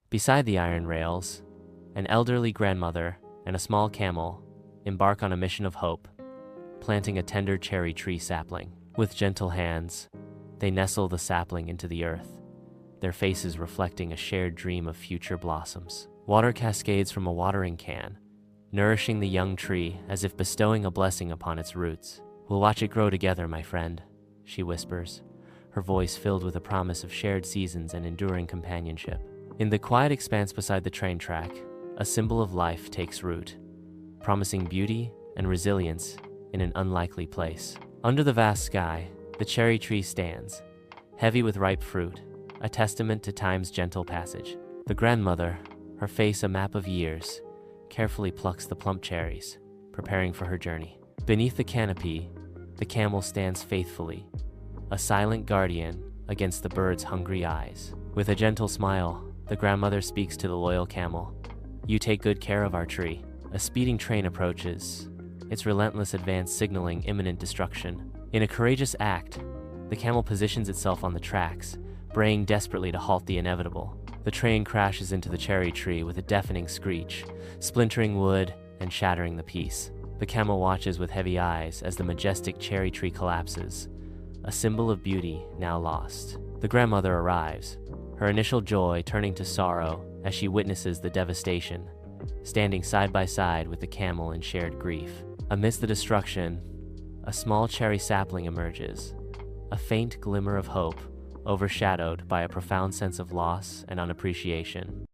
Beside the iron rails, an elderly grandmother and a small camel embark on a mission of hope, planting a tender cherry tree sapling. With gentle hands, they nestle the sapling into the earth, their faces reflecting a shared dream of future blossoms. Water cascades from a watering can, nourishing the young tree as if bestowing a blessing upon its roots. "We'll watch it grow together, my friend," she whispers, her voice filled with a promise of shared seasons and enduring companionship. In the quiet expanse beside the train track, a symbol of life takes root, promising beauty and resilience in an unlikely place. Under the vast sky, the cherry tree stands, heavy with ripe fruit, a testament to time's gentle passage. The grandmother, her face a map of years, carefully plucks the plump cherries, preparing for her journey. Beneath the canopy, the camel stands faithfully, a silent guardian against the bird's hungry eyes. With a gentle smile, the grandmother speaks to the loyal camel. "You take good care of our tree." A speeding train approaches, its relentless advance signaling imminent destruction. In a courageous act, the camel positions itself on the tracks, braying desperately to halt the inevitable. The train crashes into the cherry tree with a deafening screech, splintering wood and shattering the peace. The camel watches with heavy eyes as the majestic cherry tree collapses, a symbol of beauty now lost. The grandmother arrives, her initial joy turning to sorrow as she witnesses the devastation, standing side by side with the camel in shared grief. Amidst the destruction, a small cherry sapling emerges, a faint glimmer of hope, overshadowed by a profound sense of loss and unappreciation.